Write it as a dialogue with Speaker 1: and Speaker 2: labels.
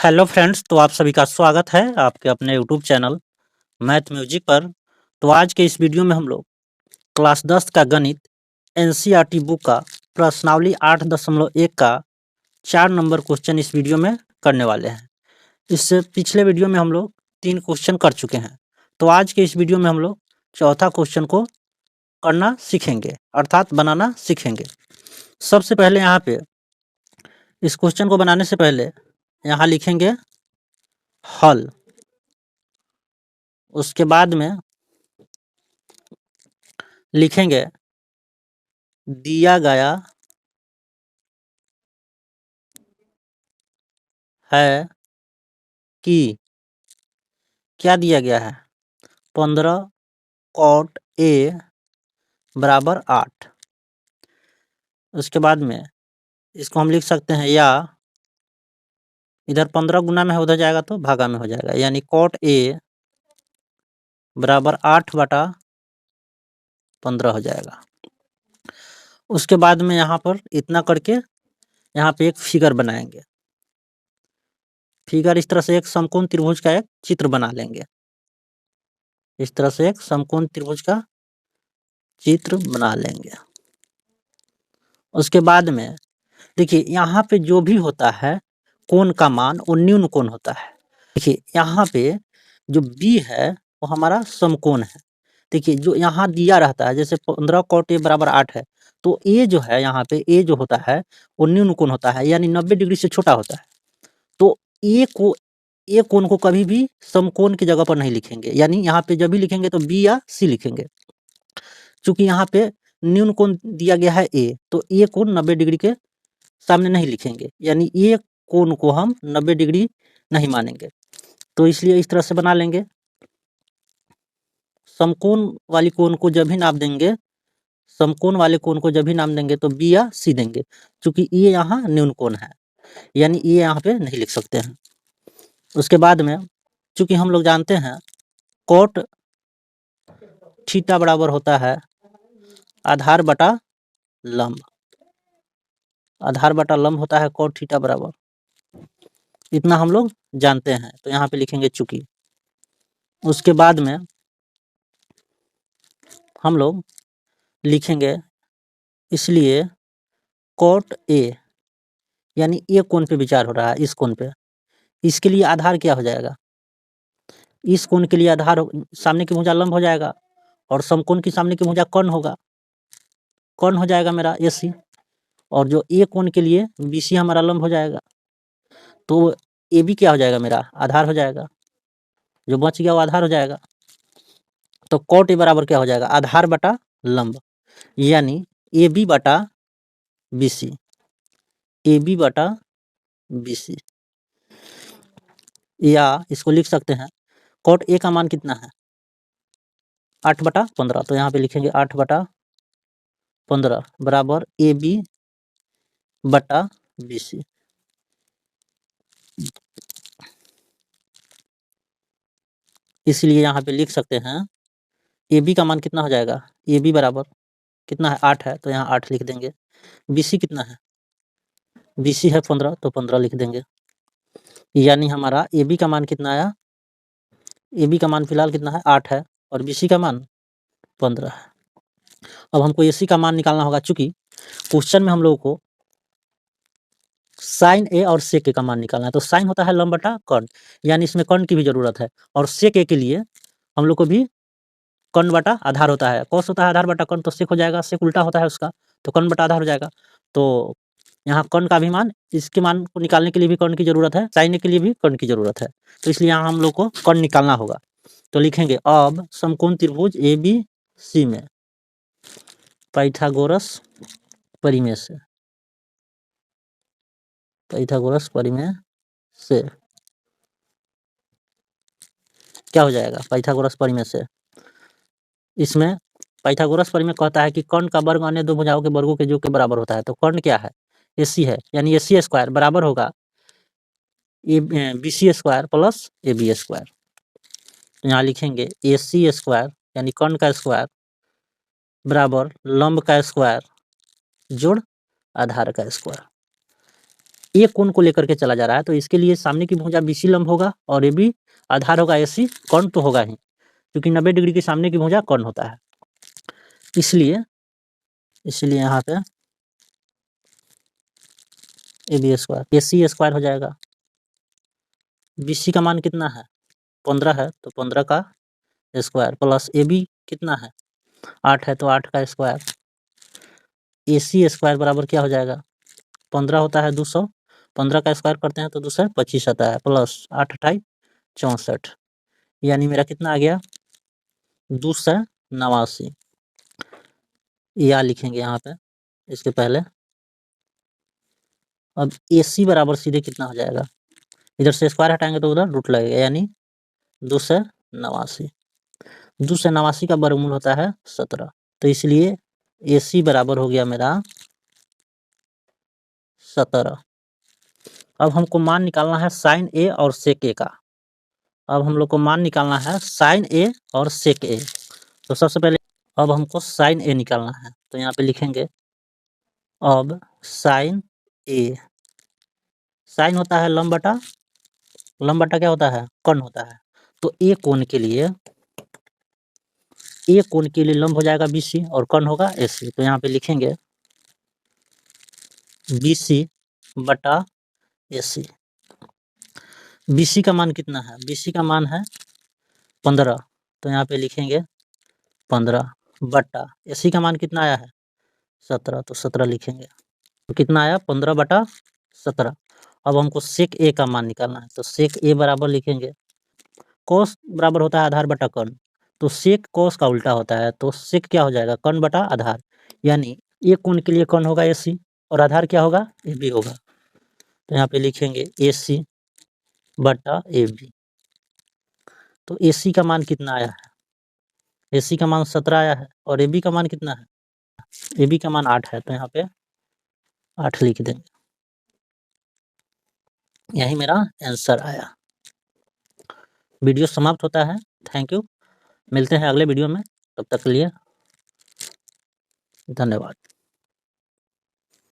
Speaker 1: Hello friends, तो आप सभी का स्वागत है आपके अपने यूट्यूब चैनल मैथ म्यूजिक पर। तो आज के इस वीडियो में हम लोग क्लास 10 का गणित एनसीईआरटी बुक का प्रश्नावली 8.1 का 4 नंबर क्वेश्चन इस वीडियो में करने वाले हैं। इससे पिछले वीडियो में हम लोग 3 क्वेश्चन कर चुके हैं। तो आज के इस वीडियो में हम लोग चौथा क्वेश्चन को करना सीखेंगे, अर्थात बनाना सीखेंगे। सबसे पहले यहाँ पे इस क्वेश्चन को बनाने से पहले यहाँ लिखेंगे हल। उसके बाद में लिखेंगे दिया गया है कि क्या दिया गया है 15 cot A बराबर 8। उसके बाद में इसको हम लिख सकते हैं या इधर 15 गुना में उधर जाएगा तो भागा में हो जाएगा, यानी cot A बराबर 8/15 हो जाएगा। उसके बाद में यहाँ पर इतना करके यहाँ पे एक फिगर बनाएंगे। फिगर इस तरह से एक समकोण त्रिभुज का एक चित्र बना लेंगे। इस तरह से एक समकोण त्रिभुज का चित्र बना लेंगे। उसके बाद में देखिए यहाँ पे जो भी होता है कोण का मान वो न्यून कोण होता है। देखिए यहाँ पे जो B है वो हमारा समकोण है। देखिए जो यहाँ दिया रहता है, जैसे 15 cot A बराबर 8 है, तो A जो है यहाँ पे A जो होता है वो न्यून कोण होता है, यानी 90 डिग्री से छोटा होता है। तो A कोण को कभी भी समकोण की जगह पर नहीं लिखेंगे, यानी यहाँ पे जब भी लिखेंगे तो B या C लिखेंगे। चूंकि यहाँ पे न्यून कोण दिया गया है A, तो A कोण 90 डिग्री के सामने नहीं लिखेंगे, यानी A कोण को हम 90 डिग्री नहीं मानेंगे। तो इसलिए इस तरह से बना लेंगे। समकोण वाली कोण को जब भी नाप देंगे, समकोण वाले कोण को जब भी नाम देंगे तो B या C देंगे। चूंकि ये यहाँ न्यून कोण है, यानी ये यहाँ पे नहीं लिख सकते हैं। उसके बाद में चूंकि हम लोग जानते हैं cot थीटा बराबर होता है आधार बटा लंब। आधार बटा लंब होता है cot थीटा बराबर, इतना हम लोग जानते हैं। तो यहाँ पे लिखेंगे चूंकि। उसके बाद में हम लोग लिखेंगे इसलिए cot A, यानी A कोण पे विचार हो रहा है, इस कोण पे। इसके लिए आधार क्या हो जाएगा, इस कोण के लिए आधार सामने की भुजा लंब हो जाएगा और समकोण की सामने की भुजा कर्ण होगा। कर्ण हो जाएगा मेरा AC, और जो A कोण के लिए BC हमारा लंब हो जाएगा। तो AB क्या हो जाएगा, मेरा आधार हो जाएगा। जो बच गया वो आधार हो जाएगा। तो cot A बराबर क्या हो जाएगा, आधार बटा लंब, यानी AB बटा BC। AB बटा BC, या इसको लिख सकते हैं cot A का मान कितना है 8/15। तो यहाँ पे लिखेंगे 8/15 बराबर AB बटा BC। इसलिए यहाँ पे लिख सकते हैं AB का मान कितना हो जाएगा, AB बराबर कितना है 8 है, तो यहाँ 8 लिख देंगे। BC कितना है, BC है 15, तो 15 लिख देंगे। यानी हमारा AB का मान कितना आया, AB का मान फिलहाल कितना है 8 है, और BC का मान 15 है। अब हमको AC का मान निकालना होगा। चूंकि क्वेश्चन में हम लोगों को साइन A और सेक A का मान निकालना है। तो साइन होता है लंब बटा कर्ण, यानी इसमें कर्ण की भी जरूरत है। और सेक A के लिए हम लोग को भी कर्ण बटा आधार होता है। कॉस होता है आधार बटा कर्ण, तो सेक हो जाएगा। सेक उल्टा होता है उसका, तो कर्ण बटा आधार हो जाएगा। तो यहाँ कर्ण का भी मान, इसके मान को निकालने के लिए भी कर्ण की जरूरत है, साइन A के लिए भी कर्ण की जरूरत है। तो इसलिए यहाँ हम लोग को कर्ण निकालना होगा। तो लिखेंगे अब समकोण त्रिभुज ABC में पाइथागोरस परिमेय से, पाइथागोरस परिमेय से क्या हो जाएगा, पाइथागोरस परिमेय से इसमें पाइथागोरस परिमेय कहता है कि कर्ण का वर्ग अन्य दो भुजाओं के वर्गों के योग के बराबर होता है। तो कर्ण क्या है, AC है, यानी AC स्क्वायर बराबर होगा BC square plus AB square. तो यहाँ लिखेंगे AC स्क्वायर यानी कर्ण का स्क्वायर बराबर लंब का स्क्वायर जोड़ आधार का स्क्वायर। ए कोण को लेकर के चला जा रहा है, तो इसके लिए सामने की भुजा बीसी लंब होगा और AB आधार होगा AC, कर्ण तो होगा ही, क्योंकि 90 डिग्री के सामने की भुजा कर्ण होता है। इसलिए यहाँ पे AB स्क्वायर, AC स्क्वायर हो जाएगा। BC का मान कितना है? 15 है, तो 15 का स्क्वायर प्लस AB कितना है? 8 है, तो 8 का स्क्वायर। AC स्क्वायर बराबर क्या हो जाएगा? 15 होता है 200, 15 का स्क्वायर करते हैं तो 225 आता है, प्लस 8 अठाई 64, यानी मेरा कितना आ गया? 289। या लिखेंगे यहाँ पे इसके पहले। अब AC बराबर सीधे कितना हो जाएगा? इधर से स्क्वायर हटाएंगे तो उधर रूट लगेगा, यानी 289। 289 का वर्गमूल होता है 17, तो इसलिए AC बराबर हो गया मेरा 17। अब हमको मान निकालना है साइन A और सेक A का। अब हम लोग को मान निकालना है साइन A और सेक A। तो सबसे पहले अब हमको साइन A निकालना है, तो यहाँ पे लिखेंगे अब साइन A। साइन होता है लंब बटा, लंब बटा क्या होता है? कर्ण होता है। तो A कोण के लिए लंब हो जाएगा BC और कर्ण होगा AC, तो यहाँ पे लिखेंगे BC बटा AC। BC का मान कितना है? BC का मान है 15, तो यहाँ पे लिखेंगे 15 बटा AC का मान कितना आया है? 17, तो 17 लिखेंगे। तो कितना आया? 15 बटा 17। अब हमको सेक A का मान निकालना है, तो सेक A बराबर लिखेंगे, कोस बराबर होता है आधार बटा कर्ण, तो सेक कोस का उल्टा होता है, तो सेक क्या हो जाएगा? कर्ण बटा आधार, यानी A कोण के लिए कर्ण होगा AC और आधार क्या होगा? AB होगा। तो यहाँ पे लिखेंगे AC बटा AB। तो AC का मान कितना आया है? AC का मान 17 आया है और AB का मान कितना है? AB का मान 8 है, तो यहाँ पे 8 लिख देंगे। यही मेरा आंसर आया। वीडियो समाप्त होता है। Thank you. मिलते हैं अगले वीडियो में, तब तक के लिए धन्यवाद।